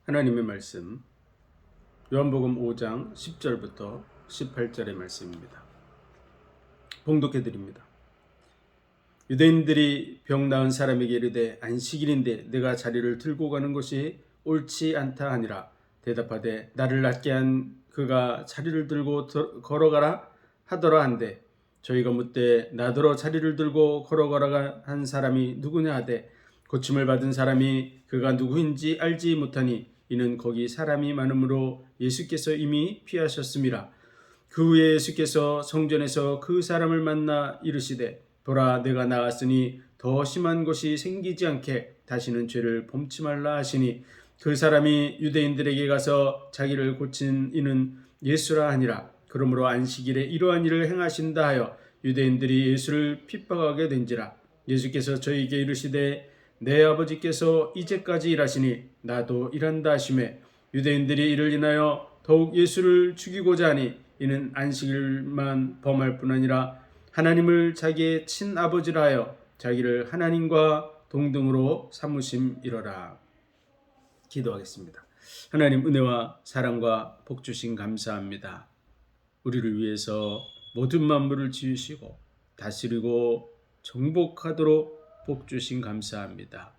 하나님의 말씀 요한복음 5장 10절부터 18절의 말씀입니다. 봉독해 드립니다. 유대인들이 병 나은 사람에게 이르되 안식일인데 내가 자리를 들고 가는 것이 옳지 않다 하니라. 대답하되 나를 낫게 한 그가 자리를 들고 걸어가라 하더라 한데 저희가 묻되 나더러 자리를 들고 걸어가라 한 사람이 누구냐 하되 고침을 받은 사람이 그가 누구인지 알지 못하니 이는 거기 사람이 많으므로 예수께서 이미 피하셨음이라. 그 후에 예수께서 성전에서 그 사람을 만나 이르시되 보라 내가 나았으니 더 심한 것이 생기지 않게 다시는 죄를 범치 말라 하시니 그 사람이 유대인들에게 가서 자기를 고친 이는 예수라 하니라. 그러므로 안식일에 이러한 일을 행하신다 하여 유대인들이 예수를 핍박하게 된지라. 예수께서 저희에게 이르시되 내 아버지께서 이제까지 일하시니 나도 일한다 하시매 유대인들이 이를 인하여 더욱 예수를 죽이고자 하니 이는 안식일만 범할 뿐 아니라 하나님을 자기의 친아버지라 하여 자기를 하나님과 동등으로 삼으심이로라. 기도하겠습니다. 하나님 은혜와 사랑과 복 주신 감사합니다. 우리를 위해서 모든 만물을 지으시고 다스리고 정복하도록 복 주신 감사합니다.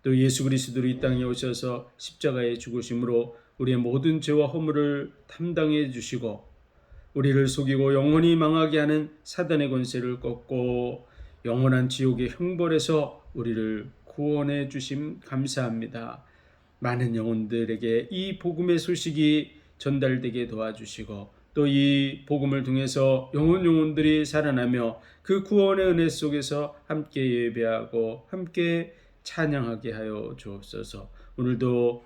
또 예수 그리스도로 이 땅에 오셔서 십자가에 죽으심으로 우리의 모든 죄와 허물을 담당해 주시고 우리를 속이고 영원히 망하게 하는 사단의 권세를 꺾고 영원한 지옥의 형벌에서 우리를 구원해 주심 감사합니다. 많은 영혼들에게 이 복음의 소식이 전달되게 도와주시고 또 이 복음을 통해서 영혼들이 살아나며 그 구원의 은혜 속에서 함께 예배하고 함께 찬양하게 하여 주옵소서. 오늘도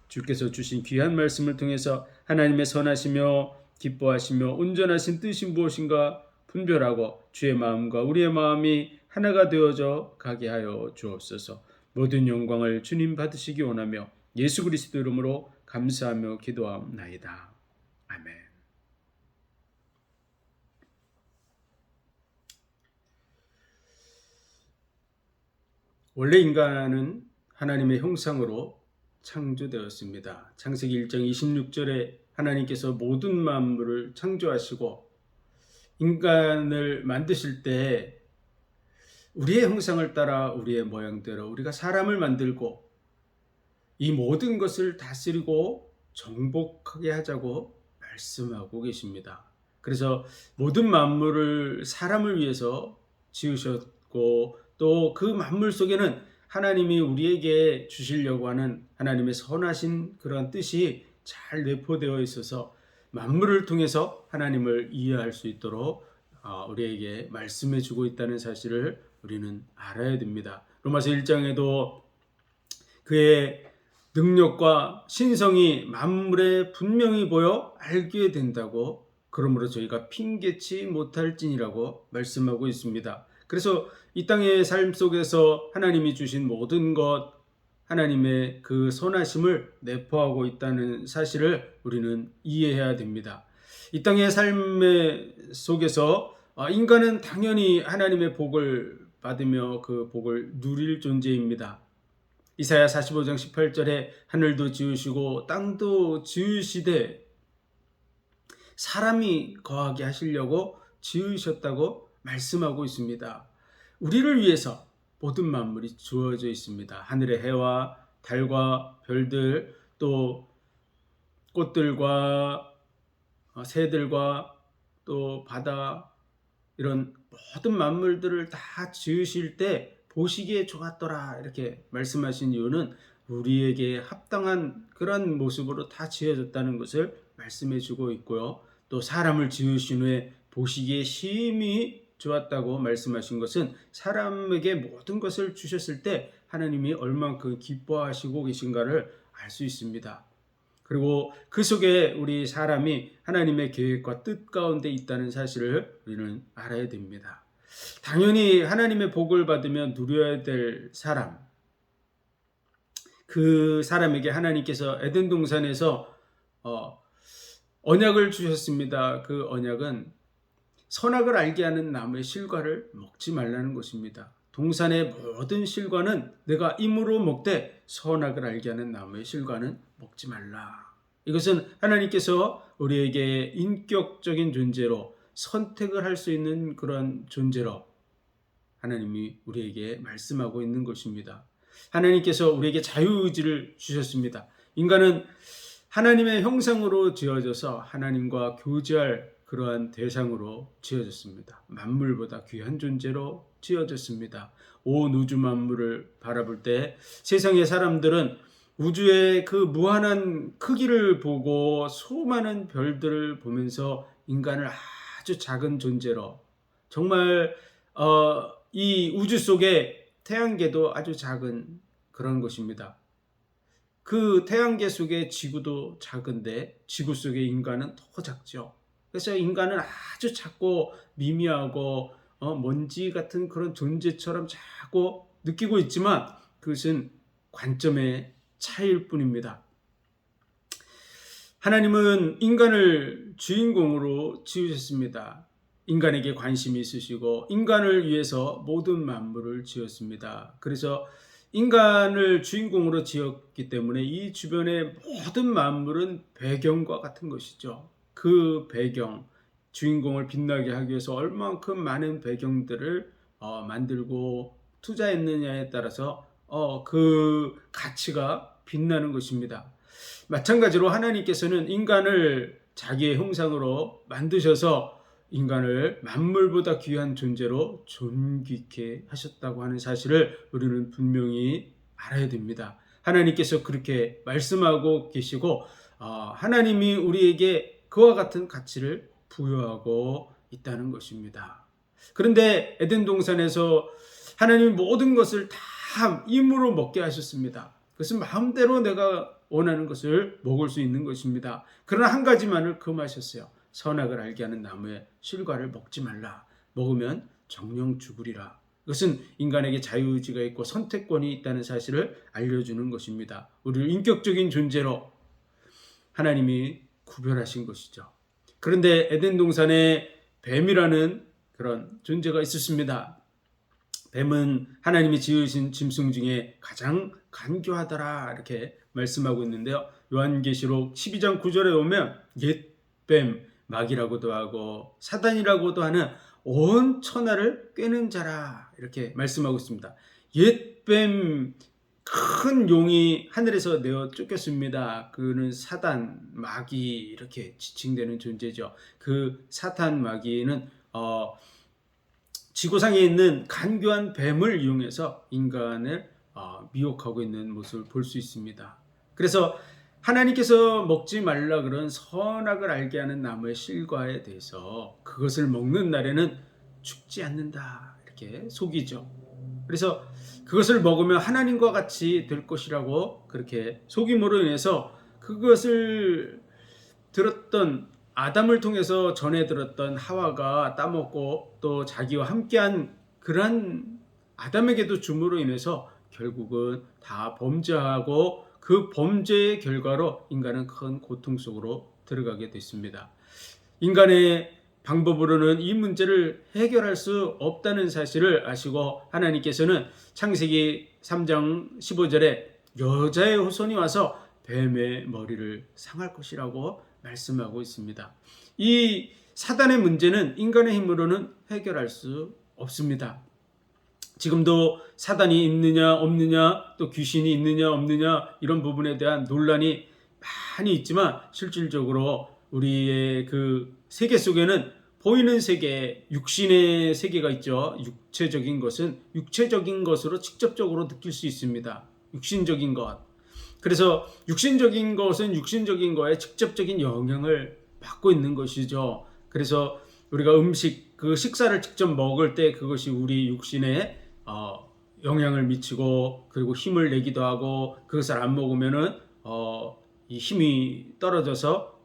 주께서 주신 귀한 말씀을 통해서 하나님의 선하시며 기뻐하시며 온전하신 뜻이 무엇인가 분별하고 주의 마음과 우리의 마음이 하나가 되어져 가게 하여 주옵소서. 모든 영광을 주님 받으시기 원하며 예수 그리스도 이름으로 감사하며 기도하옵나이다. 아멘. 원래 인간은 하나님의 형상으로 창조되었습니다. 창세기 1장 26절에 하나님께서 모든 만물을 창조하시고 인간을 만드실 때 우리의 형상을 따라 우리의 모양대로 우리가 사람을 만들고 이 모든 것을 다스리고 정복하게 하자고 말씀하고 계십니다. 그래서 모든 만물을 사람을 위해서 지으셨고 또 그 만물 속에는 하나님이 우리에게 주시려고 하는 하나님의 선하신 그런 뜻이 잘 내포되어 있어서 만물을 통해서 하나님을 이해할 수 있도록 우리에게 말씀해 주고 있다는 사실을 우리는 알아야 됩니다. 로마서 1장에도 그의 능력과 신성이 만물에 분명히 보여 알게 된다고 그러므로 저희가 핑계치 못할지니라고 말씀하고 있습니다. 그래서 이 땅의 삶 속에서 하나님이 주신 모든 것 하나님의 그 선하심을 내포하고 있다는 사실을 우리는 이해해야 됩니다. 이 땅의 삶 속에서 인간은 당연히 하나님의 복을 받으며 그 복을 누릴 존재입니다. 이사야 45장 18절에 하늘도 지으시고 땅도 지으시되 사람이 거하게 하시려고 지으셨다고 말씀하고 있습니다. 우리를 위해서 모든 만물이 주어져 있습니다. 하늘의 해와 달과 별들 또 꽃들과 새들과 또 바다 이런 모든 만물들을 다 지으실 때 보시기에 좋았더라 이렇게 말씀하신 이유는 우리에게 합당한 그런 모습으로 다 지어졌다는 것을 말씀해 주고 있고요. 또 사람을 지으신 후에 보시기에 심히 좋았다고 말씀하신 것은 사람에게 모든 것을 주셨을 때 하나님이 얼만큼 기뻐하시고 계신가를 알 수 있습니다. 그리고 그 속에 우리 사람이 하나님의 계획과 뜻 가운데 있다는 사실을 우리는 알아야 됩니다. 당연히 하나님의 복을 받으면 누려야 될 사람, 그 사람에게 하나님께서 에덴 동산에서 언약을 주셨습니다. 그 언약은 선악을 알게 하는 나무의 실과를 먹지 말라는 것입니다. 동산의 모든 실과는 내가 임으로 먹되 선악을 알게 하는 나무의 실과는 먹지 말라. 이것은 하나님께서 우리에게 인격적인 존재로 선택을 할 수 있는 그런 존재로 하나님이 우리에게 말씀하고 있는 것입니다. 하나님께서 우리에게 자유의지를 주셨습니다. 인간은 하나님의 형상으로 지어져서 하나님과 교제할 그러한 대상으로 지어졌습니다. 만물보다 귀한 존재로 지어졌습니다. 온 우주 만물을 바라볼 때 세상의 사람들은 우주의 그 무한한 크기를 보고 수많은 별들을 보면서 인간을 아주 작은 존재로, 정말 이 우주 속에 태양계도 아주 작은 그런 것입니다. 그 태양계 속의 지구도 작은데 지구 속의 인간은 더 작죠. 그래서 인간은 아주 작고 미미하고 먼지 같은 그런 존재처럼 자꾸 느끼고 있지만 그것은 관점의 차이일 뿐입니다. 하나님은 인간을 주인공으로 지으셨습니다. 인간에게 관심이 있으시고 인간을 위해서 모든 만물을 지었습니다. 그래서 인간을 주인공으로 지었기 때문에 이 주변의 모든 만물은 배경과 같은 것이죠. 그 배경, 주인공을 빛나게 하기 위해서 얼만큼 많은 배경들을 만들고 투자했느냐에 따라서 그 가치가 빛나는 것입니다. 마찬가지로 하나님께서는 인간을 자기의 형상으로 만드셔서 인간을 만물보다 귀한 존재로 존귀케 하셨다고 하는 사실을 우리는 분명히 알아야 됩니다. 하나님께서 그렇게 말씀하고 계시고 하나님이 우리에게 그와 같은 가치를 부여하고 있다는 것입니다. 그런데 에덴 동산에서 하나님이 모든 것을 다 임으로 먹게 하셨습니다. 그것은 마음대로 내가 원하는 것을 먹을 수 있는 것입니다. 그러나 한 가지만을 금하셨어요. 선악을 알게 하는 나무의 실과를 먹지 말라. 먹으면 정령 죽으리라. 이것은 인간에게 자유의지가 있고 선택권이 있다는 사실을 알려주는 것입니다. 우리를 인격적인 존재로 하나님이 구별하신 것이죠. 그런데 에덴 동산에 뱀이라는 그런 존재가 있었습니다. 뱀은 하나님이 지으신 짐승 중에 가장 간교하더라 이렇게 말씀하고 있는데요. 요한계시록 12장 9절에 보면 옛뱀, 마귀라고도 하고 사단이라고도 하는 온 천하를 꿰는 자라 이렇게 말씀하고 있습니다. 옛뱀, 큰 용이 하늘에서 내어 쫓겼습니다. 그는 사단, 마귀 이렇게 지칭되는 존재죠. 그 사탄, 마귀는 지구상에 있는 간교한 뱀을 이용해서 인간을 미혹하고 있는 모습을 볼 수 있습니다. 그래서 하나님께서 먹지 말라 그런 선악을 알게 하는 나무의 실과에 대해서 그것을 먹는 날에는 죽지 않는다 이렇게 속이죠. 그래서 그것을 먹으면 하나님과 같이 될 것이라고 그렇게 속임으로 인해서 그것을 들었던 아담을 통해서 전해 들었던 하와가 따먹고 또 자기와 함께한 그런 아담에게도 줌으로 인해서 결국은 다 범죄하고 그 범죄의 결과로 인간은 큰 고통 속으로 들어가게 됐습니다. 인간의 방법으로는 이 문제를 해결할 수 없다는 사실을 아시고 하나님께서는 창세기 3장 15절에 여자의 후손이 와서 뱀의 머리를 상할 것이라고 말씀하고 있습니다. 이 사단의 문제는 인간의 힘으로는 해결할 수 없습니다. 지금도 사단이 있느냐 없느냐 또 귀신이 있느냐 없느냐 이런 부분에 대한 논란이 많이 있지만 실질적으로 우리의 그 세계 속에는 보이는 세계, 육신의 세계가 있죠. 육체적인 것은 육체적인 것으로 직접적으로 느낄 수 있습니다. 육신적인 것. 그래서 육신적인 것은 육신적인 거에 직접적인 영향을 받고 있는 것이죠. 그래서 우리가 음식, 그 식사를 직접 먹을 때 그것이 우리 육신에 영향을 미치고 그리고 힘을 내기도 하고 그것을 안 먹으면은 이 힘이 떨어져서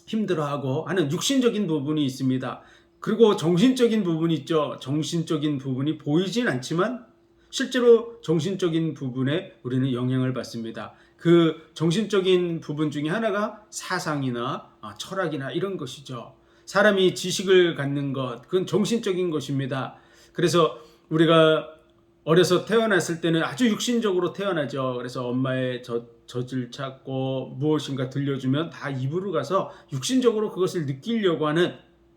힘들어하고 하는 육신적인 부분이 있습니다. 그리고 정신적인 부분이 있죠. 정신적인 부분이 보이진 않지만 실제로 정신적인 부분에 우리는 영향을 받습니다. 그 정신적인 부분 중에 하나가 사상이나 철학이나 이런 것이죠. 사람이 지식을 갖는 것, 그건 정신적인 것입니다. 그래서 우리가 어려서 태어났을 때는 아주 육신적으로 태어나죠. 그래서 엄마의 젖을 찾고 무엇인가 들려주면 다 입으로 가서 육신적으로 그것을 느끼려고 하는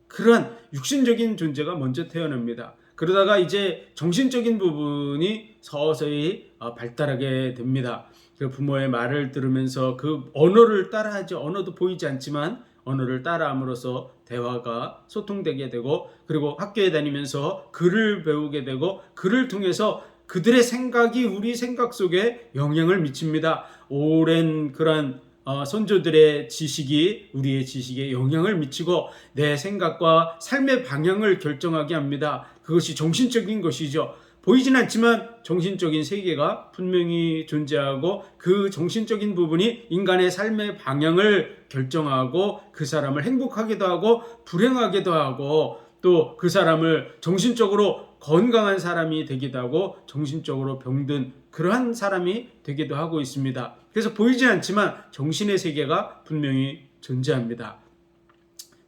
그러한 육신적인 존재가 먼저 태어납니다. 그러다가 이제 정신적인 부분이 서서히 발달하게 됩니다. 그 부모의 말을 들으면서 그 언어를 따라하죠. 언어도 보이지 않지만 언어를 따라함으로써 대화가 소통되게 되고, 그리고 학교에 다니면서 글을 배우게 되고, 글을 통해서 그들의 생각이 우리 생각 속에 영향을 미칩니다. 오랜 그런 선조들의 지식이 우리의 지식에 영향을 미치고 내 생각과 삶의 방향을 결정하게 합니다. 그것이 정신적인 것이죠. 보이진 않지만 정신적인 세계가 분명히 존재하고, 그 정신적인 부분이 인간의 삶의 방향을 결정하고 그 사람을 행복하게도 하고 불행하게도 하고, 또 그 사람을 정신적으로 건강한 사람이 되기도 하고 정신적으로 병든 그러한 사람이 되기도 하고 있습니다. 그래서 보이지 않지만 정신의 세계가 분명히 존재합니다.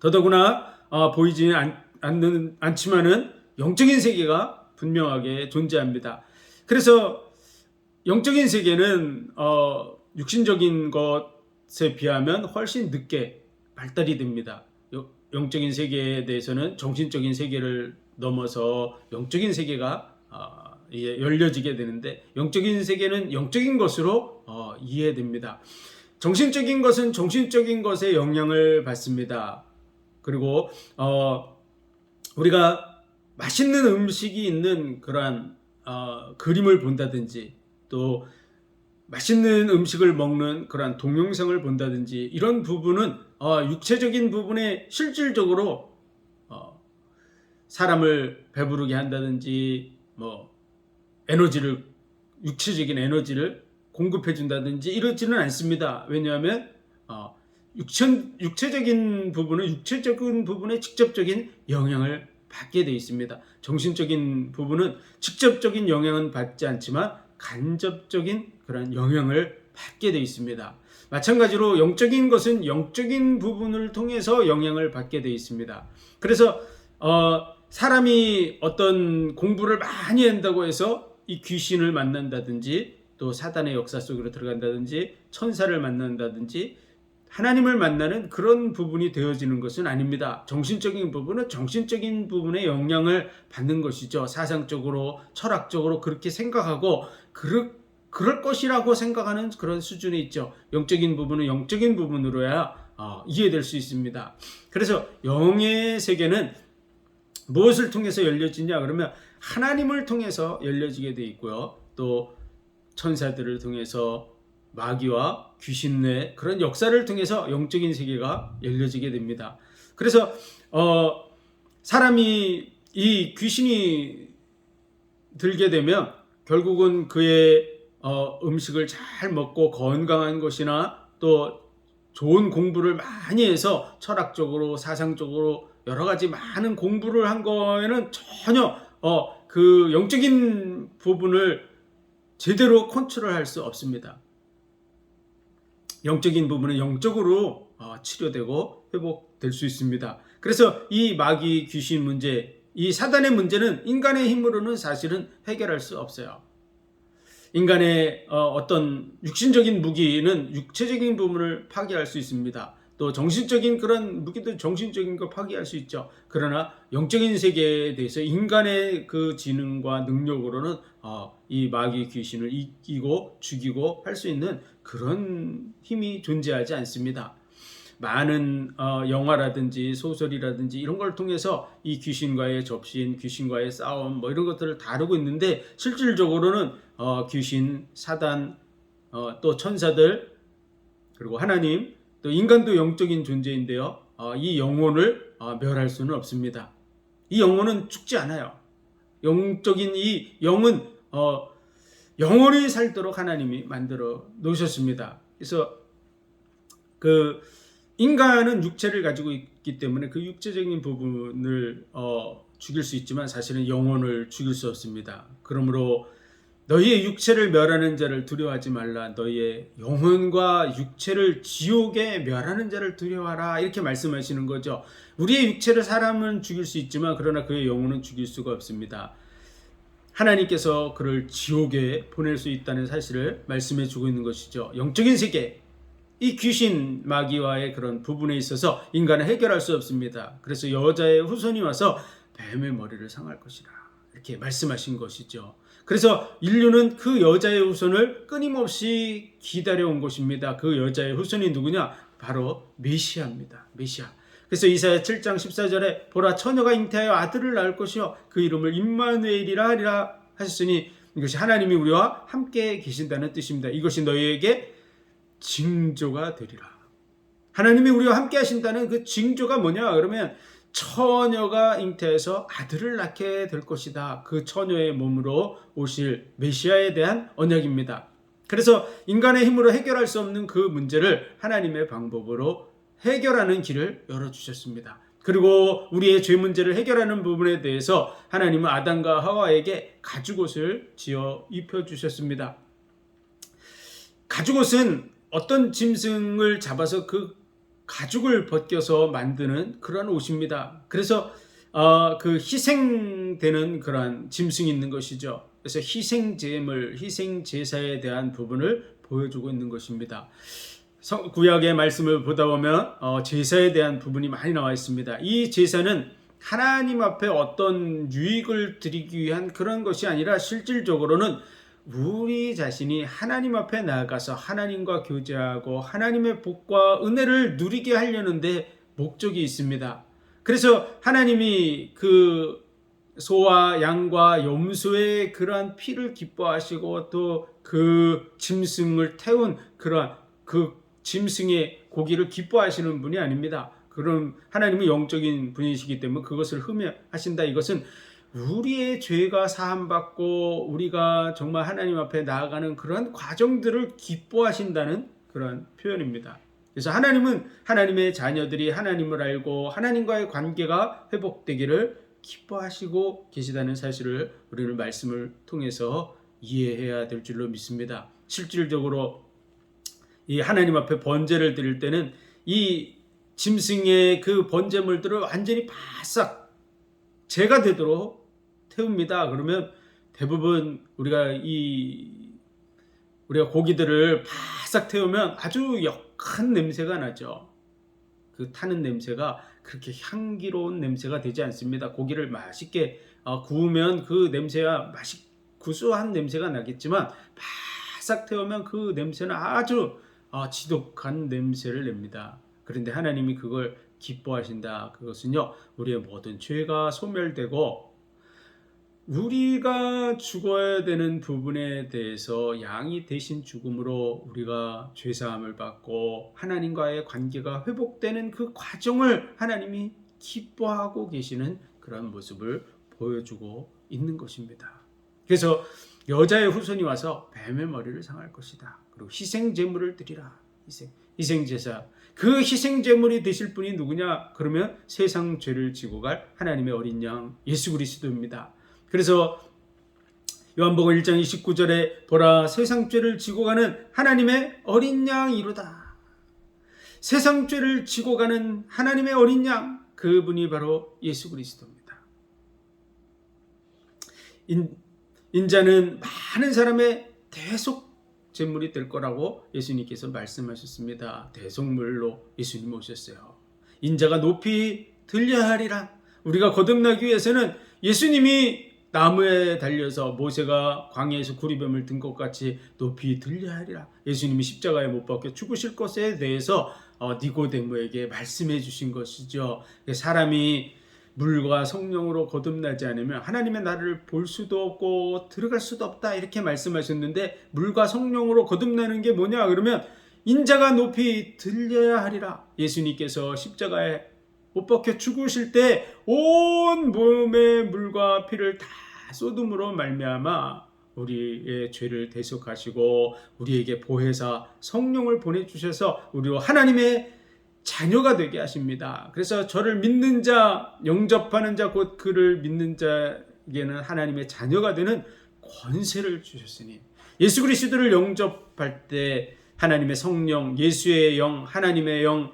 더더구나 보이지 않지만은 영적인 세계가 분명하게 존재합니다. 그래서 영적인 세계는 육신적인 것에 비하면 훨씬 늦게 발달이 됩니다. 영적인 세계에 대해서는 정신적인 세계를 넘어서 영적인 세계가 열려지게 되는데, 영적인 세계는 영적인 것으로 이해됩니다. 정신적인 것은 정신적인 것에 영향을 받습니다. 그리고 우리가 맛있는 음식이 있는 그러한 그림을 본다든지, 또 맛있는 음식을 먹는 그러한 동영상을 본다든지, 이런 부분은 육체적인 부분에 실질적으로 사람을 배부르게 한다든지, 에너지를, 육체적인 에너지를 공급해 준다든지 이러지는 않습니다. 왜냐하면 육체적인 부분은 육체적인 부분에 직접적인 영향을 받게 되어 있습니다. 정신적인 부분은 직접적인 영향은 받지 않지만 간접적인 그런 영향을 받게 되어 있습니다. 마찬가지로 영적인 것은 영적인 부분을 통해서 영향을 받게 되어 있습니다. 그래서 사람이 어떤 공부를 많이 한다고 해서 이 귀신을 만난다든지, 또 사단의 역사 속으로 들어간다든지, 천사를 만난다든지, 하나님을 만나는 그런 부분이 되어지는 것은 아닙니다. 정신적인 부분은 정신적인 부분에 영향을 받는 것이죠. 사상적으로, 철학적으로 그렇게 생각하고 그럴 것이라고 생각하는 그런 수준이 있죠. 영적인 부분은 영적인 부분으로야 이해될 수 있습니다. 그래서 영의 세계는 무엇을 통해서 열려지냐 그러면 하나님을 통해서 열려지게 되어 있고요. 또 천사들을 통해서, 마귀와 귀신의 그런 역사를 통해서 영적인 세계가 열려지게 됩니다. 그래서 사람이 이 귀신이 들게 되면 결국은 그의 음식을 잘 먹고 건강한 것이나 또 좋은 공부를 많이 해서 철학적으로, 사상적으로 여러 가지 많은 공부를 한 거에는 전혀 그 영적인 부분을 제대로 컨트롤할 수 없습니다. 영적인 부분은 영적으로 치료되고 회복될 수 있습니다. 그래서 이 마귀, 귀신 문제, 이 사단의 문제는 인간의 힘으로는 사실은 해결할 수 없어요. 인간의 어떤 육신적인 무기는 육체적인 부분을 파괴할 수 있습니다. 또 정신적인 그런 무기도 정신적인 거 파괴할 수 있죠. 그러나 영적인 세계에 대해서 인간의 그 지능과 능력으로는 이 마귀 귀신을 이기고 죽이고 할 수 있는 그런 힘이 존재하지 않습니다. 많은 영화라든지 소설이라든지 이런 걸 통해서 이 귀신과의 접신, 귀신과의 싸움 이런 것들을 다루고 있는데, 실질적으로는 귀신, 사단, 또 천사들, 그리고 하나님, 또 인간도 영적인 존재인데요. 이 영혼을 멸할 수는 없습니다. 이 영혼은 죽지 않아요. 영적인 이 영은 영원히 살도록 하나님이 만들어 놓으셨습니다. 그래서 그 인간은 육체를 가지고 있기 때문에 그 육체적인 부분을 죽일 수 있지만 사실은 영혼을 죽일 수 없습니다. 그러므로 너희의 육체를 멸하는 자를 두려워하지 말라. 너희의 영혼과 육체를 지옥에 멸하는 자를 두려워하라. 이렇게 말씀하시는 거죠. 우리의 육체를 사람은 죽일 수 있지만 그러나 그의 영혼은 죽일 수가 없습니다. 하나님께서 그를 지옥에 보낼 수 있다는 사실을 말씀해 주고 있는 것이죠. 영적인 세계, 이 귀신 마귀와의 그런 부분에 있어서 인간은 해결할 수 없습니다. 그래서 여자의 후손이 와서 뱀의 머리를 상할 것이라 이렇게 말씀하신 것이죠. 그래서 인류는 그 여자의 후손을 끊임없이 기다려온 것입니다. 그 여자의 후손이 누구냐? 바로 메시아입니다. 메시아. 그래서 이사야 7장 14절에 보라 처녀가 잉태하여 아들을 낳을 것이요 그 이름을 임마누엘이라 하리라 하셨으니 이것이 하나님이 우리와 함께 계신다는 뜻입니다. 이것이 너희에게 징조가 되리라. 하나님이 우리와 함께 하신다는 그 징조가 뭐냐? 그러면 처녀가 잉태해서 아들을 낳게 될 것이다. 그 처녀의 몸으로 오실 메시아에 대한 언약입니다. 그래서 인간의 힘으로 해결할 수 없는 그 문제를 하나님의 방법으로 해결하는 길을 열어주셨습니다. 그리고 우리의 죄 문제를 해결하는 부분에 대해서 하나님은 아담과 하와에게 가죽옷을 지어 입혀주셨습니다. 가죽옷은 어떤 짐승을 잡아서 그 가죽을 벗겨서 만드는 그런 옷입니다. 그래서 그 희생되는 그런 짐승이 있는 것이죠. 그래서 희생제물, 희생제사에 대한 부분을 보여주고 있는 것입니다. 구약의 말씀을 보다 보면 제사에 대한 부분이 많이 나와 있습니다. 이 제사는 하나님 앞에 어떤 유익을 드리기 위한 그런 것이 아니라 실질적으로는 우리 자신이 하나님 앞에 나아가서 하나님과 교제하고 하나님의 복과 은혜를 누리게 하려는 데 목적이 있습니다. 그래서 하나님이 그 소와 양과 염소의 그러한 피를 기뻐하시고 또 그 짐승을 태운 그러한 그 짐승의 고기를 기뻐하시는 분이 아닙니다. 그럼 하나님은 영적인 분이시기 때문에 그것을 흠해하신다. 이것은 우리의 죄가 사함받고 우리가 정말 하나님 앞에 나아가는 그런 과정들을 기뻐하신다는 그런 표현입니다. 그래서 하나님은 하나님의 자녀들이 하나님을 알고 하나님과의 관계가 회복되기를 기뻐하시고 계시다는 사실을 우리는 말씀을 통해서 이해해야 될 줄로 믿습니다. 실질적으로 이 하나님 앞에 번제를 드릴 때는 이 짐승의 그 번제물들을 완전히 바싹 제가 되도록 태웁니다. 그러면 대부분 우리가 고기들을 바싹 태우면 아주 역한 냄새가 나죠. 그 타는 냄새가 그렇게 향기로운 냄새가 되지 않습니다. 고기를 맛있게 구우면 그 냄새가 구수한 냄새가 나겠지만 바싹 태우면 그 냄새는 아주 지독한 냄새를 냅니다. 그런데 하나님이 그걸 기뻐하신다. 그것은요, 우리의 모든 죄가 소멸되고 우리가 죽어야 되는 부분에 대해서 양이 대신 죽음으로 우리가 죄사함을 받고 하나님과의 관계가 회복되는 그 과정을 하나님이 기뻐하고 계시는 그런 모습을 보여주고 있는 것입니다. 그래서 여자의 후손이 와서 뱀의 머리를 상할 것이다. 그리고 희생제물을 드리라. 희생제사. 그 희생제물이 되실 분이 누구냐? 그러면 세상 죄를 지고 갈 하나님의 어린 양 예수 그리스도입니다. 그래서 요한복음 1장 29절에 보라 세상 죄를 지고 가는 하나님의 어린 양이로다. 세상 죄를 지고 가는 하나님의 어린 양, 그분이 바로 예수 그리스도입니다. 인자는 많은 사람의 대속 제물이 될 거라고 예수님께서 말씀하셨습니다. 대속물로 예수님 오셨어요. 인자가 높이 들려야 하리라. 우리가 거듭나기 위해서는 예수님이 나무에 달려서 모세가 광야에서 구리뱀을 든 것 같이 높이 들려야 하리라. 예수님이 십자가에 못 박혀 죽으실 것에 대해서 니고데모에게 말씀해 주신 것이죠. 사람이 물과 성령으로 거듭나지 않으면 하나님의 나라를 볼 수도 없고 들어갈 수도 없다, 이렇게 말씀하셨는데, 물과 성령으로 거듭나는 게 뭐냐 그러면 인자가 높이 들려야 하리라. 예수님께서 십자가에 못 박혀 죽으실 때 온 몸에 물과 피를 다 쏟음으로 말미암아 우리의 죄를 대속하시고 우리에게 보혜사 성령을 보내주셔서 우리로 하나님의 자녀가 되게 하십니다. 그래서 저를 믿는 자, 영접하는 자, 곧 그를 믿는 자에게는 하나님의 자녀가 되는 권세를 주셨으니, 예수 그리스도를 영접할 때 하나님의 성령, 예수의 영, 하나님의 영,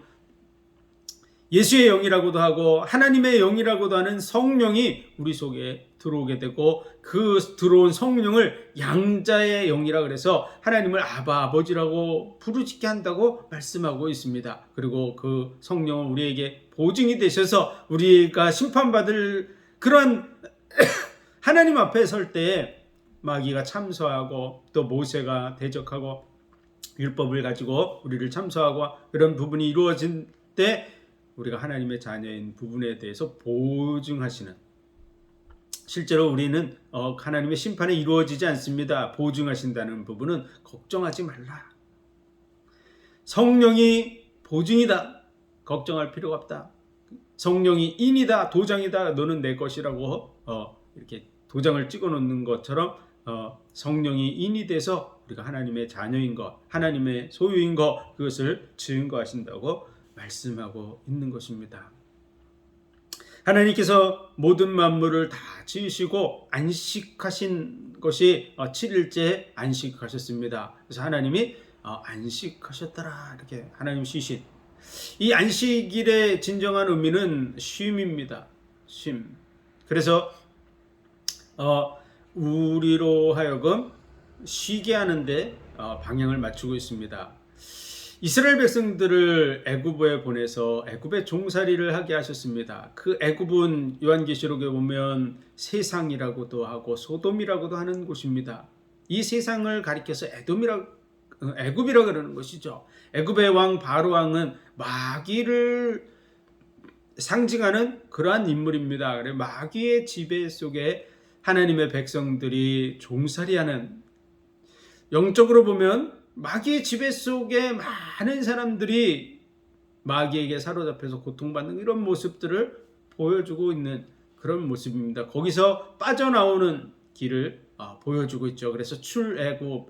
예수의 영이라고도 하고 하나님의 영이라고도 하는 성령이 우리 속에 들어오게 되고 그 들어온 성령을 양자의 영이라 그래서 하나님을 아바 아버지라고 부르짖게 한다고 말씀하고 있습니다. 그리고 그 성령은 우리에게 보증이 되셔서 우리가 심판받을 그런 하나님 앞에 설 때에 마귀가 참소하고 또 모세가 대적하고 율법을 가지고 우리를 참소하고 그런 부분이 이루어진 때 우리가 하나님의 자녀인 부분에 대해서 보증하시는, 실제로 우리는 하나님의 심판이 이루어지지 않습니다. 보증하신다는 부분은 걱정하지 말라. 성령이 보증이다. 걱정할 필요가 없다. 성령이 인이다, 도장이다. 너는 내 것이라고 이렇게 도장을 찍어 놓는 것처럼 성령이 인이 돼서 우리가 하나님의 자녀인 것, 하나님의 소유인 것, 그것을 증거하신다고 말씀하고 있는 것입니다. 하나님께서 모든 만물을 다 지으시고 안식하신 것이 7일째 안식하셨습니다. 그래서 하나님이 안식하셨더라, 이렇게 하나님 쉬신 이 안식일의 진정한 의미는 쉼입니다. 쉼. 그래서 우리로 하여금 쉬게 하는데 방향을 맞추고 있습니다. 이스라엘 백성들을 애굽에 보내서 애굽의 종살이를 하게 하셨습니다. 그 애굽은 요한계시록에 보면 세상이라고도 하고 소돔이라고도 하는 곳입니다. 이 세상을 가리켜서 애굽이라 그러는 것이죠. 애굽의 왕 바로 왕은 마귀를 상징하는 그러한 인물입니다. 마귀의 지배 속에 하나님의 백성들이 종살이하는, 영적으로 보면 마귀의 지배 속에 많은 사람들이 마귀에게 사로잡혀서 고통받는 이런 모습들을 보여주고 있는 그런 모습입니다. 거기서 빠져나오는 길을 보여주고 있죠. 그래서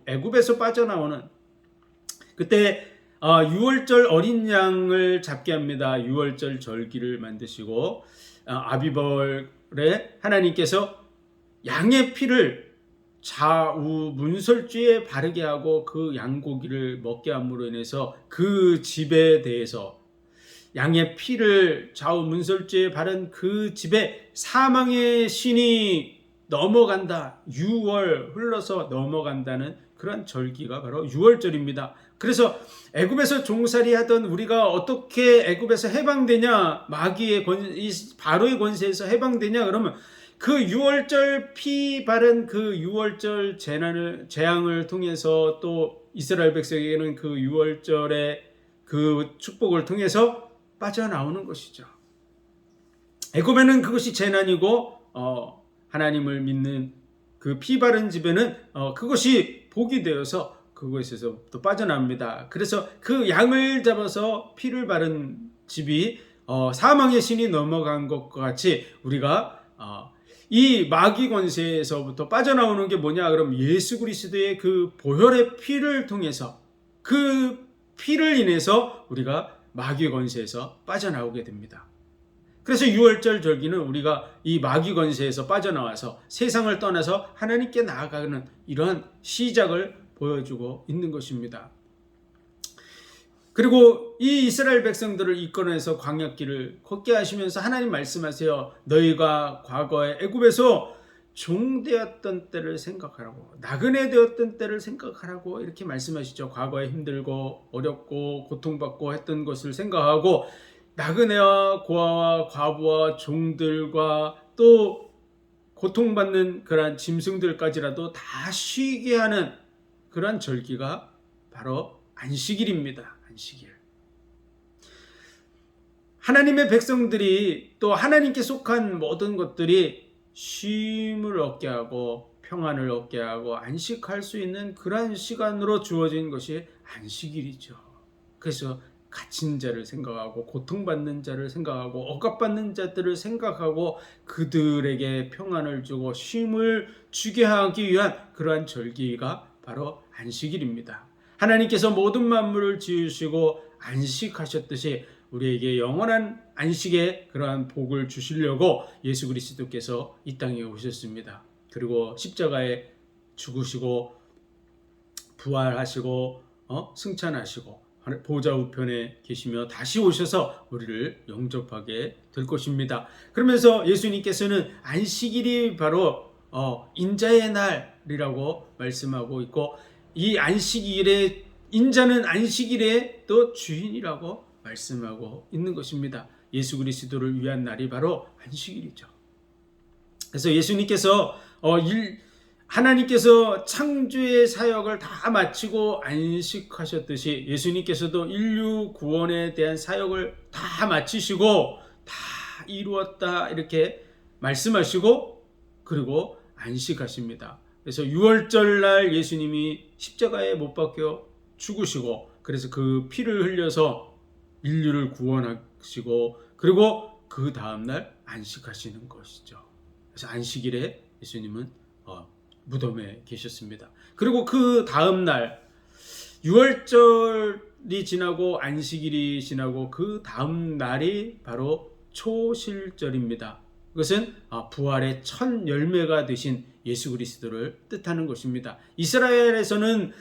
애굽에서 빠져나오는, 그때 6월절 어린 양을 잡게 합니다. 6월절 절기를 만드시고 아비벌에 하나님께서 양의 피를 좌우 문설주에 바르게 하고 그 양고기를 먹게 함으로 인해서 그 집에 대해서, 양의 피를 좌우 문설주에 바른 그 집에 사망의 신이 넘어간다, 6월 흘러서 넘어간다는 그런 절기가 바로 6월절입니다. 그래서 애굽에서 종살이 하던 우리가 어떻게 애굽에서 해방되냐, 마귀의 바로의 권세에서 해방되냐, 그러면 그 6월절 피 바른 그 6월절 재앙을 통해서, 또 이스라엘 백성에게는 그 6월절의 그 축복을 통해서 빠져나오는 것이죠. 애굽에는 그것이 재난이고 하나님을 믿는 그 피 바른 집에는 그것이 복이 되어서 그것에서 또 빠져나옵니다. 그래서 그 양을 잡아서 피를 바른 집이 사망의 신이 넘어간 것과 같이 우리가 이 마귀 권세에서부터 빠져나오는 게 뭐냐, 그럼 예수 그리스도의 그 보혈의 피를 통해서, 그 피를 인해서 우리가 마귀 권세에서 빠져나오게 됩니다. 그래서 6월절 절기는 우리가 이 마귀 권세에서 빠져나와서 세상을 떠나서 하나님께 나아가는 이러한 시작을 보여주고 있는 것입니다. 그리고 이 이스라엘 백성들을 이끌어내서 광야길을 걷게 하시면서 하나님 말씀하세요. 너희가 과거에 애굽에서 종되었던 때를 생각하라고, 나그네 되었던 때를 생각하라고 이렇게 말씀하시죠. 과거에 힘들고 어렵고 고통받고 했던 것을 생각하고 나그네와 고아와 과부와 종들과 또 고통받는 그러한 짐승들까지라도 다 쉬게 하는 그러한 절기가 바로 안식일입니다. 안식일. 하나님의 백성들이, 또 하나님께 속한 모든 것들이 쉼을 얻게 하고 평안을 얻게 하고 안식할 수 있는 그러한 시간으로 주어진 것이 안식일이죠. 그래서 갇힌 자를 생각하고 고통받는 자를 생각하고 억압받는 자들을 생각하고 그들에게 평안을 주고 쉼을 주게 하기 위한 그러한 절기가 바로 안식일입니다. 하나님께서 모든 만물을 지으시고 안식하셨듯이 우리에게 영원한 안식의 그러한 복을 주시려고 예수 그리스도께서 이 땅에 오셨습니다. 그리고 십자가에 죽으시고 부활하시고 승천하시고 보좌 우편에 계시며 다시 오셔서 우리를 영접하게 될 것입니다. 그러면서 예수님께서는 안식일이 바로 인자의 날이라고 말씀하고 있고, 이 안식일에 인자는 안식일의 또 주인이라고 말씀하고 있는 것입니다. 예수 그리스도를 위한 날이 바로 안식일이죠. 그래서 예수님께서 하나님께서 창조의 사역을 다 마치고 안식하셨듯이 예수님께서도 인류 구원에 대한 사역을 다 마치시고 다 이루었다 이렇게 말씀하시고 그리고 안식하십니다. 그래서 6월절 날 예수님이 십자가에 못 박혀 죽으시고, 그래서 그 피를 흘려서 인류를 구원하시고, 그리고 그 다음날 안식하시는 것이죠. 그래서 안식일에 예수님은 무덤에 계셨습니다. 그리고 그 다음날 6월절이 지나고 안식일이 지나고 그 다음 날이 바로 초실절입니다. 그것은 부활의 첫 열매가 되신 예수 그리스도를 뜻하는 것입니다. 이스라엘에서는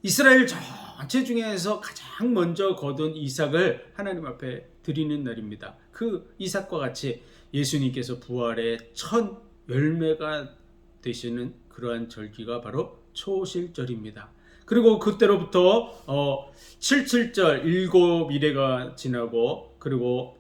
이스라엘 전체 중에서 가장 먼저 거둔 이삭을 하나님 앞에 드리는 날입니다. 그 이삭과 같이 예수님께서 부활의 첫 열매가 되시는 그러한 절기가 바로 초실절입니다. 그리고 그때로부터 77절 7일에가 지나고, 그리고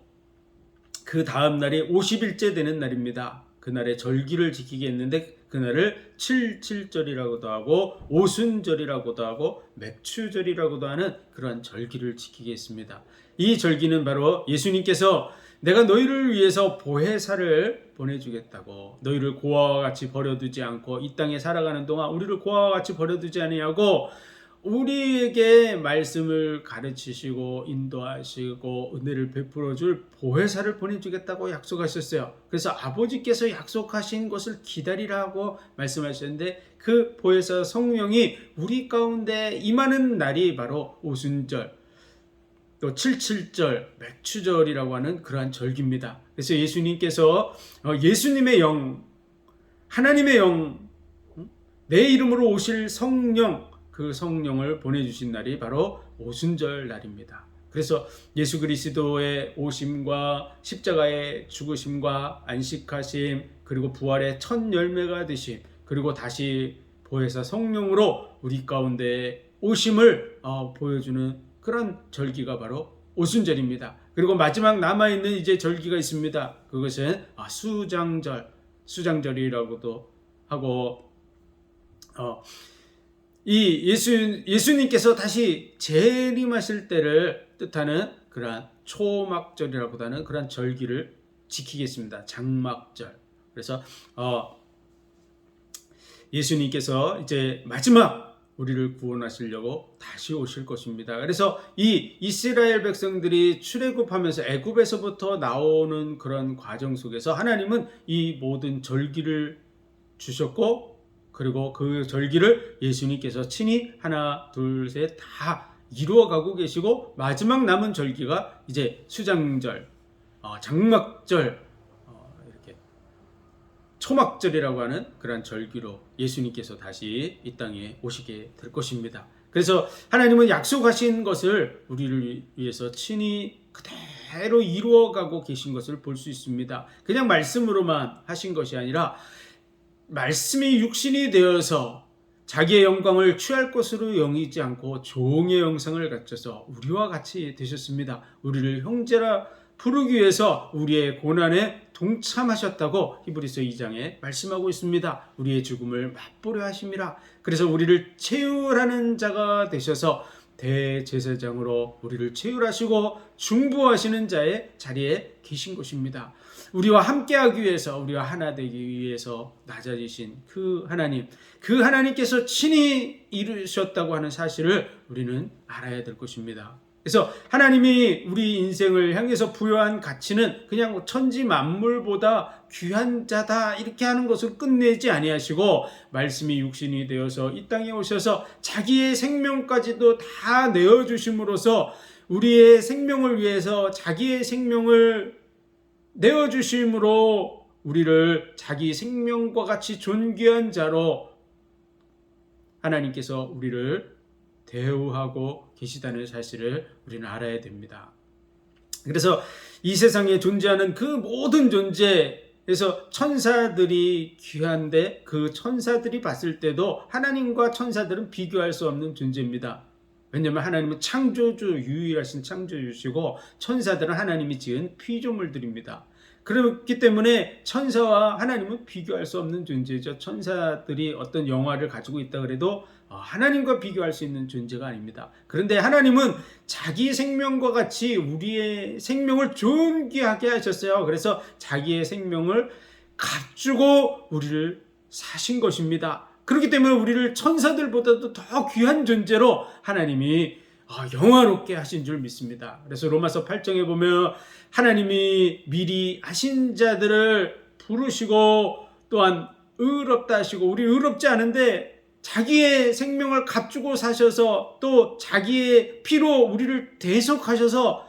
그 다음 날이 50일째 되는 날입니다. 그날에 절기를 지키게 했는데 그날을 77절이라고도 하고 오순절이라고도 하고 맥추절이라고도 하는 그러한 절기를 지키게 했습니다. 이 절기는 바로 예수님께서 내가 너희를 위해서 보혜사를 보내주겠다고, 너희를 고아와 같이 버려두지 않고 이 땅에 살아가는 동안 우리를 고아와 같이 버려두지 아니하고 우리에게 말씀을 가르치시고 인도하시고 은혜를 베풀어 줄 보혜사를 보내주겠다고 약속하셨어요. 그래서 아버지께서 약속하신 것을 기다리라고 말씀하셨는데, 그 보혜사 성령이 우리 가운데 임하는 날이 바로 오순절, 또 77절, 맥추절이라고 하는 그러한 절기입니다. 그래서 예수님께서 예수님의 영, 하나님의 영, 내 이름으로 오실 성령, 그 성령을 보내주신 날이 바로 오순절 날입니다. 그래서 예수 그리스도의 오심과 십자가의 죽으심과 안식하심, 그리고 부활의 첫 열매가 되심, 그리고 다시 보혜사 성령으로 우리 가운데 오심을 보여주는 그런 절기가 바로 오순절입니다. 그리고 마지막 남아있는 이제 절기가 있습니다. 그것은 수장절이라고도 하고, 이 예수님께서 다시 재림하실 때를 뜻하는 그러한 초막절이라고도 하는 그러한 절기를 지키겠습니다. 장막절. 그래서 예수님께서 이제 마지막 우리를 구원하시려고 다시 오실 것입니다. 그래서 이 이스라엘 백성들이 출애굽하면서 애굽에서부터 나오는 그런 과정 속에서 하나님은 이 모든 절기를 주셨고, 그리고 그 절기를 예수님께서 친히 하나 둘 셋 다 이루어가고 계시고, 마지막 남은 절기가 이제 수장절, 장막절, 이렇게 초막절이라고 하는 그런 절기로 예수님께서 다시 이 땅에 오시게 될 것입니다. 그래서 하나님은 약속하신 것을 우리를 위해서 친히 그대로 이루어가고 계신 것을 볼 수 있습니다. 그냥 말씀으로만 하신 것이 아니라 말씀이 육신이 되어서 자기의 영광을 취할 것으로 여기지 않고 종의 형상을 갖춰서 우리와 같이 되셨습니다. 우리를 형제라 부르기 위해서 우리의 고난에 동참하셨다고 히브리서 2장에 말씀하고 있습니다. 우리의 죽음을 맛보려 하심이라. 그래서 우리를 체휼하는 자가 되셔서 대제사장으로 우리를 체휼하시고 중보하시는 자의 자리에 계신 것입니다. 우리와 함께하기 위해서, 우리와 하나 되기 위해서 낮아지신 그 하나님, 그 하나님께서 친히 이루셨다고 하는 사실을 우리는 알아야 될 것입니다. 그래서 하나님이 우리 인생을 향해서 부여한 가치는 그냥 천지 만물보다 귀한 자다 이렇게 하는 것을 끝내지 아니하시고, 말씀이 육신이 되어서 이 땅에 오셔서 자기의 생명까지도 다 내어주심으로써 우리의 생명을 위해서 자기의 생명을 내어주심으로 우리를 자기 생명과 같이 존귀한 자로 하나님께서 우리를 대우하고 계시다는 사실을 우리는 알아야 됩니다. 그래서 이 세상에 존재하는 그 모든 존재에서 천사들이 귀한데 그 천사들이 봤을 때도 하나님과 천사들은 비교할 수 없는 존재입니다. 왜냐하면 하나님은 창조주, 유일하신 창조주시고 천사들은 하나님이 지은 피조물들입니다. 그렇기 때문에 천사와 하나님은 비교할 수 없는 존재죠. 천사들이 어떤 영화를 가지고 있다 그래도 하나님과 비교할 수 있는 존재가 아닙니다. 그런데 하나님은 자기 생명과 같이 우리의 생명을 존귀하게 하셨어요. 그래서 자기의 생명을 값주고 우리를 사신 것입니다. 그렇기 때문에 우리를 천사들보다도 더 귀한 존재로 하나님이 영화롭게 하신 줄 믿습니다. 그래서 로마서 8장에 보면 하나님이 미리 아신 자들을 부르시고 또한 의롭다 하시고, 우리 의롭지 않은데 자기의 생명을 값주고 사셔서 또 자기의 피로 우리를 대속하셔서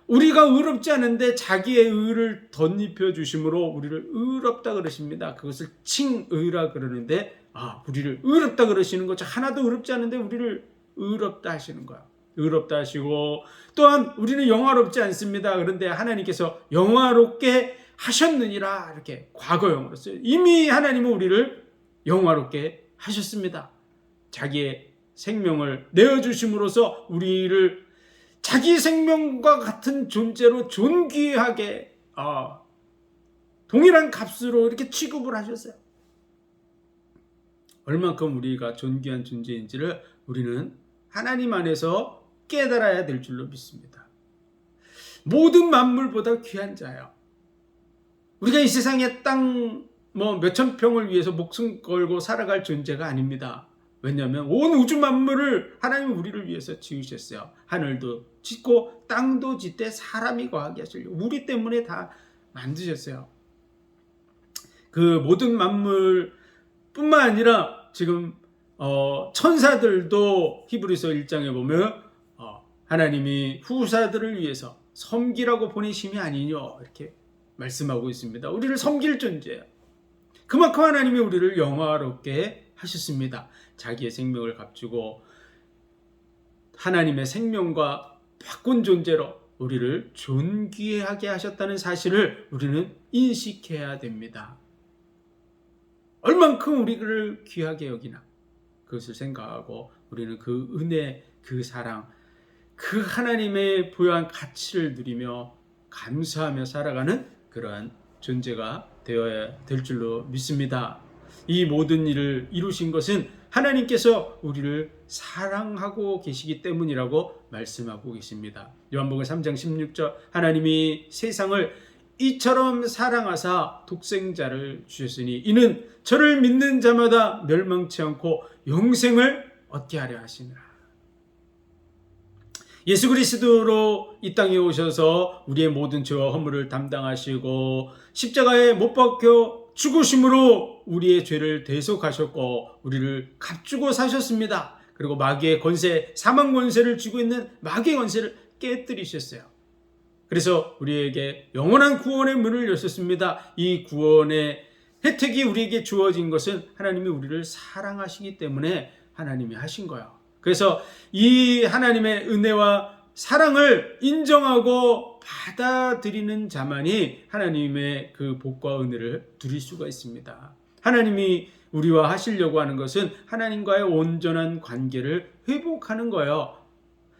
우리가 의롭지 않은데 자기의 의를 덧입혀 주심으로 우리를 의롭다 그러십니다. 그것을 칭의라 그러는데 우리를 의롭다 그러시는 거죠. 하나도 의롭지 않은데 우리를 의롭다 하시는 거야. 의롭다 하시고 또한 우리는 영화롭지 않습니다. 그런데 하나님께서 영화롭게 하셨느니라, 이렇게 과거형으로 써요. 이미 하나님은 우리를 영화롭게 하셨습니다. 자기의 생명을 내어주심으로써 우리를 자기 생명과 같은 존재로 존귀하게 동일한 값으로 이렇게 취급을 하셨어요. 얼만큼 우리가 존귀한 존재인지를 우리는 하나님 안에서 깨달아야 될 줄로 믿습니다. 모든 만물보다 귀한 자예요. 우리가 이 세상에 땅 몇천 평을 위해서 목숨 걸고 살아갈 존재가 아닙니다. 왜냐하면 온 우주 만물을 하나님이 우리를 위해서 지으셨어요. 하늘도 짓고 땅도 짓되 사람이 거하게 하시려고 우리 때문에 다 만드셨어요. 그 모든 만물뿐만 아니라 지금 천사들도 히브리서 1장에 보면 하나님이 후사들을 위해서 섬기라고 보내심이 아니뇨, 이렇게 말씀하고 있습니다. 우리를 섬길 존재예요. 그만큼 하나님이 우리를 영화롭게 하셨습니다. 자기의 생명을 값주고 하나님의 생명과 바꾼 존재로 우리를 존귀하게 하셨다는 사실을 우리는 인식해야 됩니다. 얼만큼 우리를 귀하게 여기나 그것을 생각하고 우리는 그 은혜, 그 사랑, 그 하나님의 부여한 가치를 누리며 감사하며 살아가는 그러한 존재가 되어야 될 줄로 믿습니다. 이 모든 일을 이루신 것은 하나님께서 우리를 사랑하고 계시기 때문이라고 말씀하고 계십니다. 요한복음 3장 16절, 하나님이 세상을 이처럼 사랑하사 독생자를 주셨으니 이는 저를 믿는 자마다 멸망치 않고 영생을 얻게 하려 하시니라. 예수 그리스도로 이 땅에 오셔서 우리의 모든 죄와 허물을 담당하시고 십자가에 못 박혀 죽으심으로 우리의 죄를 대속하셨고 우리를 값주고 사셨습니다. 그리고 마귀의 권세, 사망 권세를 쥐고 있는 마귀의 권세를 깨뜨리셨어요. 그래서 우리에게 영원한 구원의 문을 여셨습니다. 이 구원의 혜택이 우리에게 주어진 것은 하나님이 우리를 사랑하시기 때문에 하나님이 하신 거예요. 그래서 이 하나님의 은혜와 사랑을 인정하고 받아들이는 자만이 하나님의 그 복과 은혜를 누릴 수가 있습니다. 하나님이 우리와 하시려고 하는 것은 하나님과의 온전한 관계를 회복하는 거예요.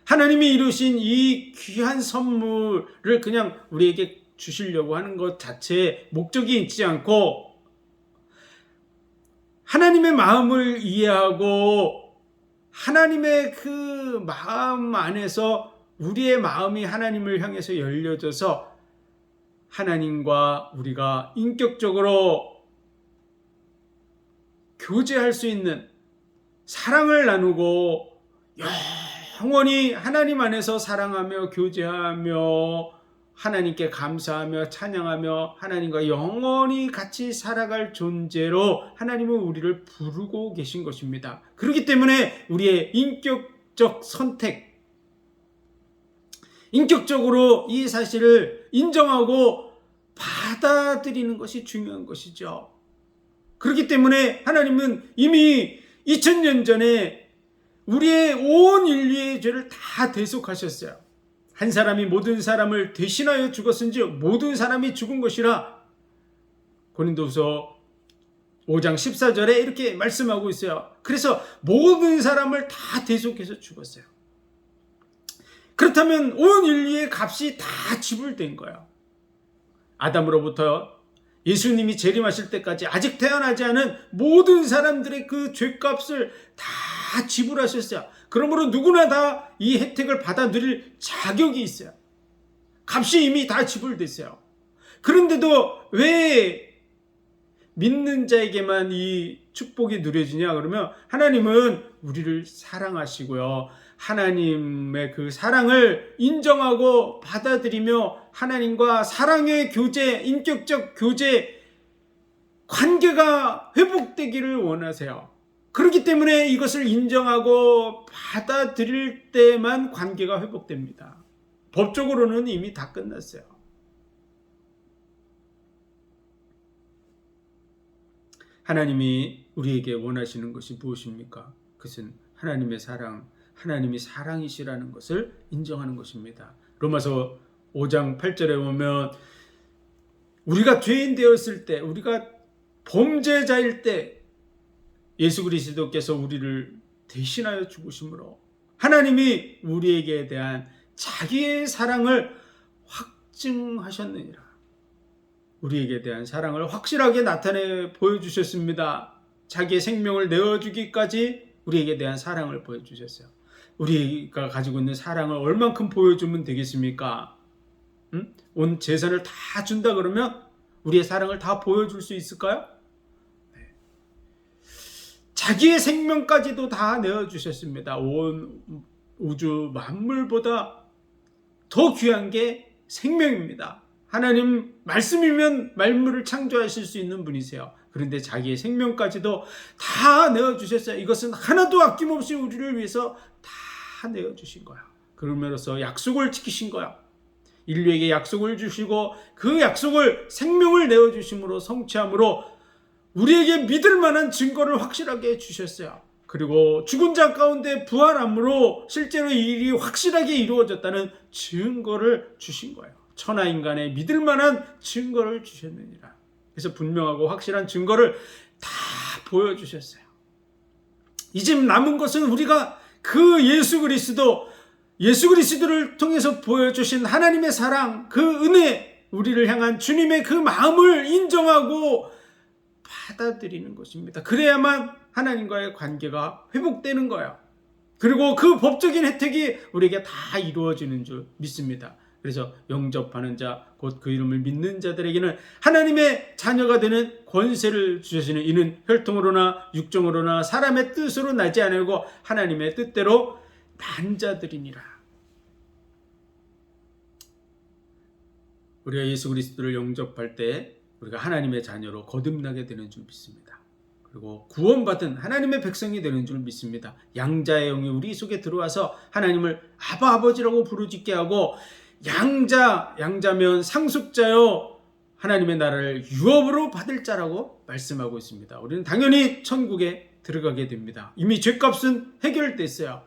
하나님이 이루신 이 귀한 선물을 그냥 우리에게 주시려고 하는 것 자체에 목적이 있지 않고 하나님의 마음을 이해하고 하나님의 그 마음 안에서 우리의 마음이 하나님을 향해서 열려져서 하나님과 우리가 인격적으로 교제할 수 있는, 사랑을 나누고 영원히 하나님 안에서 사랑하며 교제하며 하나님께 감사하며 찬양하며 하나님과 영원히 같이 살아갈 존재로 하나님은 우리를 부르고 계신 것입니다. 그렇기 때문에 우리의 인격적 선택, 인격적으로 이 사실을 인정하고 받아들이는 것이 중요한 것이죠. 그렇기 때문에 하나님은 이미 2000년 전에 우리의 온 인류의 죄를 다 대속하셨어요. 한 사람이 모든 사람을 대신하여 죽었은지 모든 사람이 죽은 것이라 고린도후서 5장 14절에 이렇게 말씀하고 있어요. 그래서 모든 사람을 다 대속해서 죽었어요. 그렇다면 온 인류의 값이 다 지불된 거예요. 아담으로부터 예수님이 재림하실 때까지 아직 태어나지 않은 모든 사람들의 그 죄값을 다 지불하셨어요. 그러므로 누구나 다 이 혜택을 받아 누릴 자격이 있어요. 값이 이미 다 지불됐어요. 그런데도 왜 믿는 자에게만 이 축복이 누려지냐 그러면 하나님은 우리를 사랑하시고요. 하나님의 그 사랑을 인정하고 받아들이며 하나님과 사랑의 교제, 인격적 교제, 관계가 회복되기를 원하세요. 그렇기 때문에 이것을 인정하고 받아들일 때만 관계가 회복됩니다. 법적으로는 이미 다 끝났어요. 하나님이 우리에게 원하시는 것이 무엇입니까? 그것은 하나님의 사랑, 하나님이 사랑이시라는 것을 인정하는 것입니다. 로마서 5장 8절에 보면 우리가 죄인 되었을 때, 우리가 범죄자일 때 예수 그리스도께서 우리를 대신하여 죽으심으로 하나님이 우리에게 대한 자기의 사랑을 확증하셨느니라. 우리에게 대한 사랑을 확실하게 나타내 보여주셨습니다. 자기의 생명을 내어주기까지 우리에게 대한 사랑을 보여주셨어요. 우리가 가지고 있는 사랑을 얼만큼 보여주면 되겠습니까? 온 재산을 다 준다 그러면 우리의 사랑을 다 보여줄 수 있을까요? 네. 자기의 생명까지도 다 내어주셨습니다. 온 우주 만물보다 더 귀한 게 생명입니다. 하나님 말씀이면 만물을 창조하실 수 있는 분이세요. 그런데 자기의 생명까지도 다 내어주셨어요. 이것은 하나도 아낌없이 우리를 위해서 다 내어주신 거야. 그러면서 약속을 지키신 거야. 인류에게 약속을 주시고 그 약속을 생명을 내어주심으로 성취함으로 우리에게 믿을 만한 증거를 확실하게 주셨어요. 그리고 죽은 자 가운데 부활함으로 실제로 이 일이 확실하게 이루어졌다는 증거를 주신 거예요. 천하인간의 믿을 만한 증거를 주셨느니라. 그래서 분명하고 확실한 증거를 다 보여주셨어요. 이제 남은 것은 우리가 그 예수 그리스도를 통해서 보여주신 하나님의 사랑, 그 은혜, 우리를 향한 주님의 그 마음을 인정하고 받아들이는 것입니다. 그래야만 하나님과의 관계가 회복되는 거예요. 그리고 그 법적인 혜택이 우리에게 다 이루어지는 줄 믿습니다. 그래서 영접하는 자, 곧 그 이름을 믿는 자들에게는 하나님의 자녀가 되는 권세를 주시는 이는 혈통으로나 육정으로나 사람의 뜻으로 나지 아니하고 하나님의 뜻대로 난 자들이니라. 우리가 예수 그리스도를 영접할 때 우리가 하나님의 자녀로 거듭나게 되는 줄 믿습니다. 그리고 구원받은 하나님의 백성이 되는 줄 믿습니다. 양자의 영이 우리 속에 들어와서 하나님을 아바 아버지라고 부르짖게 하고 양자면 상속자요 하나님의 나라를 유업으로 받을 자라고 말씀하고 있습니다. 우리는 당연히 천국에 들어가게 됩니다. 이미 죄값은 해결됐어요.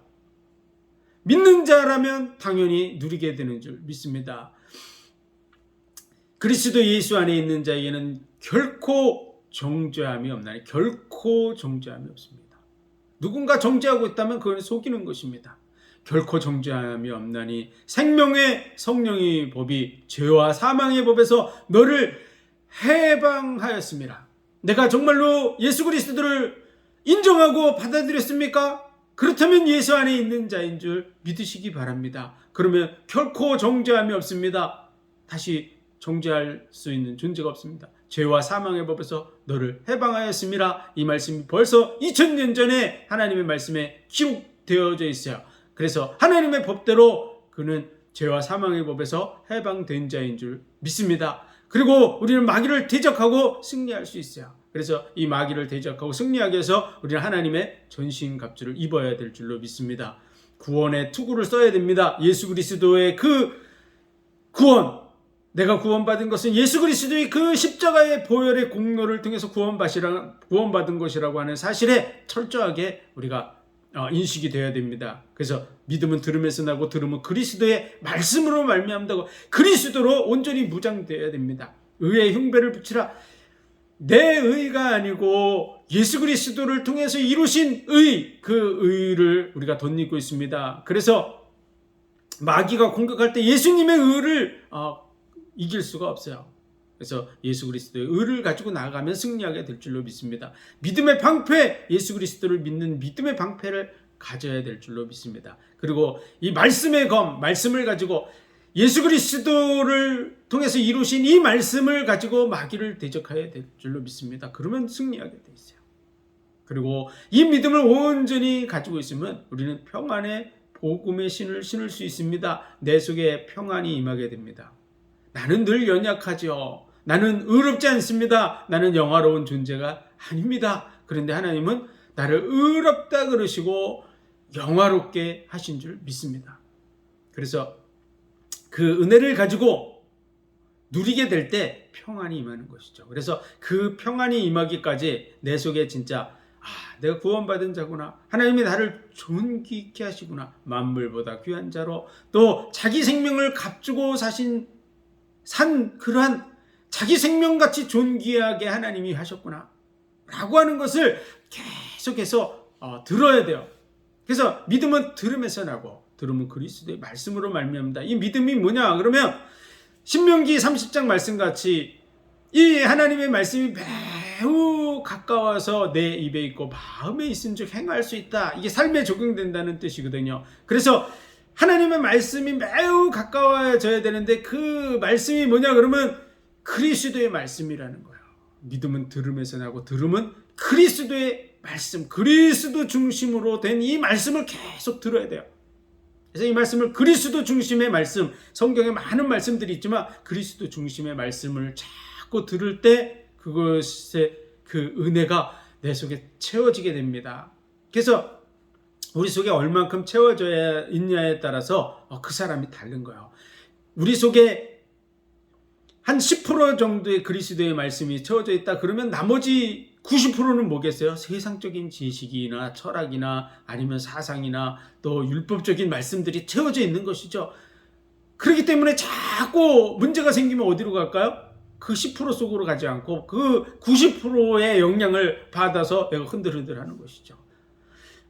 믿는 자라면 당연히 누리게 되는 줄 믿습니다. 그리스도 예수 안에 있는 자에게는 결코 정죄함이 없나니 결코 정죄함이 없습니다. 누군가 정죄하고 있다면 그건 속이는 것입니다. 결코 정죄함이 없나니 생명의 성령의 법이 죄와 사망의 법에서 너를 해방하였습니다. 내가 정말로 예수 그리스도를 인정하고 받아들였습니까? 그렇다면 예수 안에 있는 자인 줄 믿으시기 바랍니다. 그러면 결코 정죄함이 없습니다. 다시 정죄할 수 있는 존재가 없습니다. 죄와 사망의 법에서 너를 해방하였습니다. 이 말씀이 벌써 2000년 전에 하나님의 말씀에 기록되어져 있어요. 그래서 하나님의 법대로 그는 죄와 사망의 법에서 해방된 자인 줄 믿습니다. 그리고 우리는 마귀를 대적하고 승리할 수 있어요. 그래서 이 마귀를 대적하고 승리하기 위해서 우리는 하나님의 전신갑주를 입어야 될 줄로 믿습니다. 구원의 투구를 써야 됩니다. 예수 그리스도의 그 구원, 내가 구원받은 것은 예수 그리스도의 그 십자가의 보혈의 공로를 통해서 구원받은 것이라고 하는 사실에 철저하게 우리가 인식이 되어야 됩니다. 그래서 믿음은 들음에서 나고 들음은 그리스도의 말씀으로 말미암다고 그리스도로 온전히 무장되어야 됩니다. 의의 흉배를 붙이라. 내 의가 아니고 예수 그리스도를 통해서 이루신 의, 그 의를 우리가 덧입고 있습니다. 그래서 마귀가 공격할 때 예수님의 의를 이길 수가 없어요. 그래서 예수 그리스도의 의를 가지고 나아가면 승리하게 될 줄로 믿습니다. 믿음의 방패, 예수 그리스도를 믿는 믿음의 방패를 가져야 될 줄로 믿습니다. 그리고 이 말씀의 검, 말씀을 가지고 예수 그리스도를 통해서 이루신 이 말씀을 가지고 마귀를 대적해야 될 줄로 믿습니다. 그러면 승리하게 돼 있어요. 그리고 이 믿음을 온전히 가지고 있으면 우리는 평안의 복음의 신을 신을 수 있습니다. 내 속에 평안이 임하게 됩니다. 나는 늘 연약하죠. 나는 의롭지 않습니다. 나는 영화로운 존재가 아닙니다. 그런데 하나님은 나를 의롭다 그러시고 영화롭게 하신 줄 믿습니다. 그래서 그 은혜를 가지고 누리게 될 때 평안이 임하는 것이죠. 그래서 그 평안이 임하기까지 내 속에 진짜 내가 구원받은 자구나. 하나님이 나를 존귀케 하시구나. 만물보다 귀한 자로 또 자기 생명을 값주고 산 그러한 자기 생명같이 존귀하게 하나님이 하셨구나 라고 하는 것을 계속해서 들어야 돼요. 그래서 믿음은 들음에서 나고 들음은 그리스도의 말씀으로 말미암다. 이 믿음이 뭐냐 그러면 신명기 30장 말씀같이 이 하나님의 말씀이 매우 가까워서 내 입에 있고 마음에 있은 즉 행할 수 있다. 이게 삶에 적용된다는 뜻이거든요. 그래서 하나님의 말씀이 매우 가까워져야 되는데 그 말씀이 뭐냐 그러면 그리스도의 말씀이라는 거예요. 믿음은 들음에서 나고 들음은 그리스도의 말씀, 그리스도 중심으로 된 이 말씀을 계속 들어야 돼요. 그래서 이 말씀을 그리스도 중심의 말씀, 성경에 많은 말씀들이 있지만 그리스도 중심의 말씀을 자꾸 들을 때 그것의 그 은혜가 내 속에 채워지게 됩니다. 그래서 우리 속에 얼만큼 채워져야 있냐에 따라서 그 사람이 다른 거예요. 우리 속에 한 10% 정도의 그리스도의 말씀이 채워져 있다 그러면 나머지 90%는 뭐겠어요? 세상적인 지식이나 철학이나 아니면 사상이나 또 율법적인 말씀들이 채워져 있는 것이죠. 그렇기 때문에 자꾸 문제가 생기면 어디로 갈까요? 그 10% 속으로 가지 않고 그 90%의 영향을 받아서 내가 흔들흔들하는 것이죠.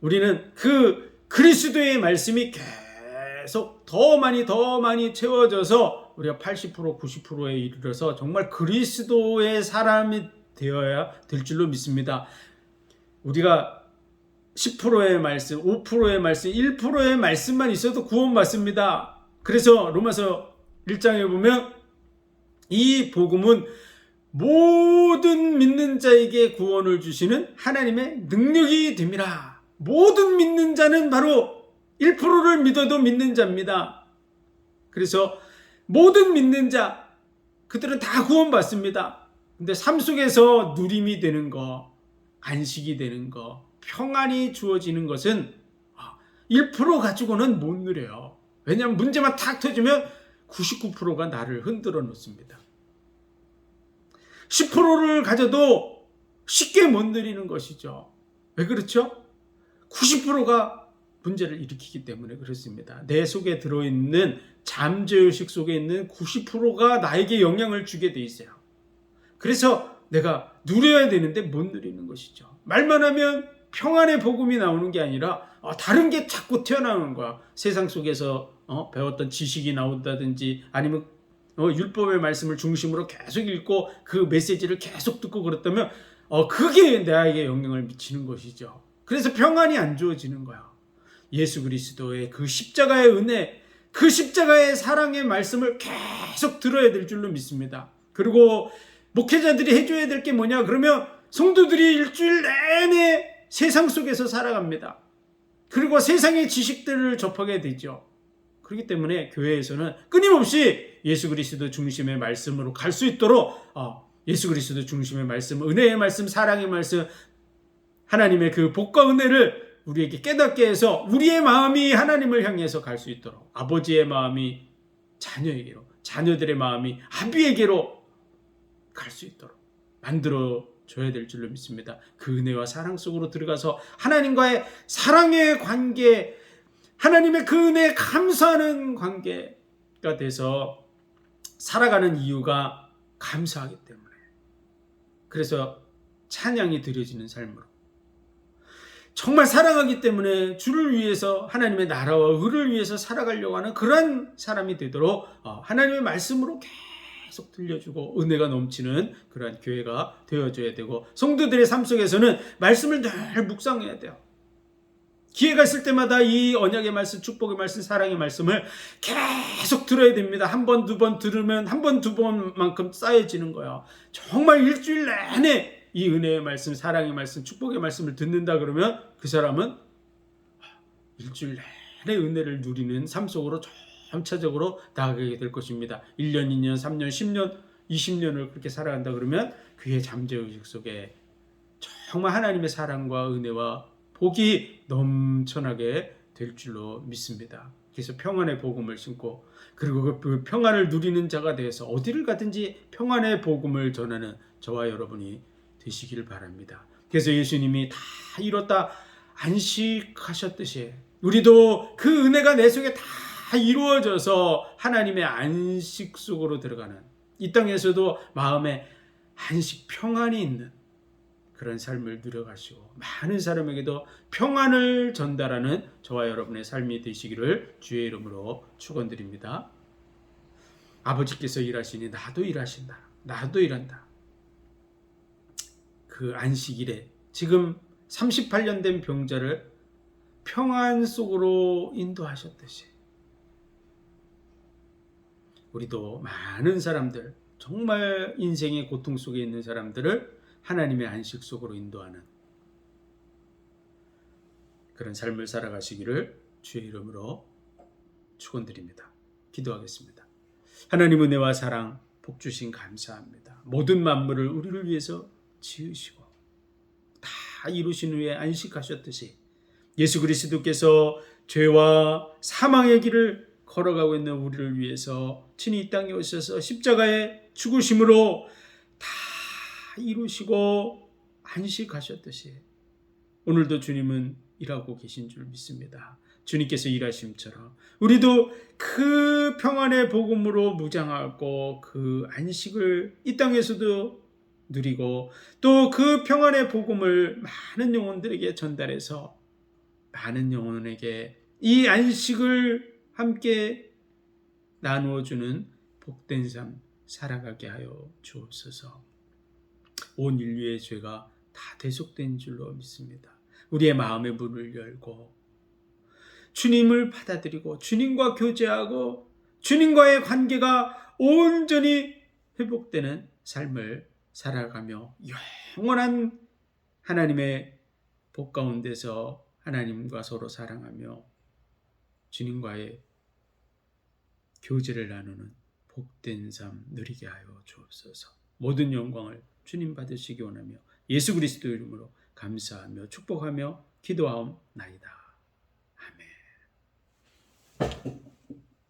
우리는 그 그리스도의 말씀이 계속 더 많이 채워져서 우리가 80% 90%에 이르러서 정말 그리스도의 사람이 되어야 될 줄로 믿습니다. 우리가 10%의 말씀, 5%의 말씀, 1%의 말씀만 있어도 구원받습니다. 그래서 로마서 1장에 보면 이 복음은 모든 믿는 자에게 구원을 주시는 하나님의 능력이 됩니다. 모든 믿는 자는 바로 1%를 믿어도 믿는 자입니다. 그래서 모든 믿는 자, 그들은 다 구원받습니다. 근데 삶 속에서 누림이 되는 거, 안식이 되는 거, 평안이 주어지는 것은 1% 가지고는 못 누려요. 왜냐하면 문제만 탁 터지면 99%가 나를 흔들어 놓습니다. 10%를 가져도 쉽게 못 누리는 것이죠. 왜 그렇죠? 90%가 문제를 일으키기 때문에 그렇습니다. 내 속에 들어있는 잠재의식 속에 있는 90%가 나에게 영향을 주게 돼 있어요. 그래서 내가 누려야 되는데 못 누리는 것이죠. 말만 하면 평안의 복음이 나오는 게 아니라 다른 게 자꾸 튀어나오는 거야. 세상 속에서 배웠던 지식이 나온다든지 아니면 율법의 말씀을 중심으로 계속 읽고 그 메시지를 계속 듣고 그랬다면 그게 나에게 영향을 미치는 것이죠. 그래서 평안이 안 주어지는 거야. 예수 그리스도의 그 십자가의 은혜, 그 십자가의 사랑의 말씀을 계속 들어야 될 줄로 믿습니다. 그리고 목회자들이 해줘야 될 게 뭐냐 그러면 성도들이 일주일 내내 세상 속에서 살아갑니다. 그리고 세상의 지식들을 접하게 되죠. 그렇기 때문에 교회에서는 끊임없이 예수 그리스도 중심의 말씀으로 갈 수 있도록 예수 그리스도 중심의 말씀, 은혜의 말씀, 사랑의 말씀, 하나님의 그 복과 은혜를 우리에게 깨닫게 해서 우리의 마음이 하나님을 향해서 갈 수 있도록, 아버지의 마음이 자녀에게로, 자녀들의 마음이 아비에게로 갈 수 있도록 만들어 줘야 될 줄로 믿습니다. 그 은혜와 사랑 속으로 들어가서 하나님과의 사랑의 관계, 하나님의 그 은혜에 감사하는 관계가 돼서 살아가는 이유가 감사하기 때문에, 그래서 찬양이 드려지는 삶으로, 정말 사랑하기 때문에 주를 위해서, 하나님의 나라와 의를 위해서 살아가려고 하는 그런 사람이 되도록 하나님의 말씀으로 계속 들려주고 은혜가 넘치는 그러한 교회가 되어줘야 되고, 성도들의 삶 속에서는 말씀을 늘 묵상해야 돼요. 기회가 있을 때마다 이 언약의 말씀, 축복의 말씀, 사랑의 말씀을 계속 들어야 됩니다. 한 번, 두 번 들으면 한 번, 두 번만큼 쌓여지는 거예요. 정말 일주일 내내 이 은혜의 말씀, 사랑의 말씀, 축복의 말씀을 듣는다 그러면 그 사람은 일주일 내내 은혜를 누리는 삶 속으로 점차적으로 나아가게 될 것입니다. 1년, 2년, 3년, 10년, 20년을 그렇게 살아간다 그러면 그의 잠재의식 속에 정말 하나님의 사랑과 은혜와 복이 넘쳐나게 될 줄로 믿습니다. 그래서 평안의 복음을 신고, 그리고 그 평안을 누리는 자가 되어서 어디를 가든지 평안의 복음을 전하는 저와 여러분이 되시길 바랍니다. 그래서 예수님이 다 이뤘다 안식하셨듯이 우리도 그 은혜가 내 속에 다 이루어져서 하나님의 안식 속으로 들어가는, 이 땅에서도 마음에 안식, 평안이 있는 그런 삶을 누려가시고 많은 사람에게도 평안을 전달하는 저와 여러분의 삶이 되시기를 주의 이름으로 축원드립니다. 아버지께서 일하시니 나도 일하신다. 나도 일한다. 그 안식일에 지금 38년 된 병자를 평안 속으로 인도하셨듯이 우리도 많은 사람들, 정말 인생의 고통 속에 있는 사람들을 하나님의 안식 속으로 인도하는 그런 삶을 살아가시기를 주의 이름으로 축원드립니다. 기도하겠습니다. 하나님 은혜와 사랑, 복 주신 감사합니다. 모든 만물을 우리를 위해서 지으시고 다 이루신 후에 안식하셨듯이 예수 그리스도께서 죄와 사망의 길을 걸어가고 있는 우리를 위해서 친히 이 땅에 오셔서 십자가에 죽으심으로 다 이루시고 안식하셨듯이 오늘도 주님은 일하고 계신 줄 믿습니다. 주님께서 일하심처럼 우리도 그 평안의 복음으로 무장하고 그 안식을 이 땅에서도 누리고, 또 그 평안의 복음을 많은 영혼들에게 전달해서 많은 영혼에게 이 안식을 함께 나누어주는 복된 삶 살아가게 하여 주옵소서. 온 인류의 죄가 다 대속된 줄로 믿습니다. 우리의 마음의 문을 열고 주님을 받아들이고 주님과 교제하고 주님과의 관계가 온전히 회복되는 삶을 살아가며 영원한 하나님의 복 가운데서 하나님과 서로 사랑하며 주님과의 교제를 나누는 복된 삶 누리게 하여 주옵소서. 모든 영광을 주님 받으시기 원하며 예수 그리스도 이름으로 감사하며 축복하며 기도하옵나이다. 아멘.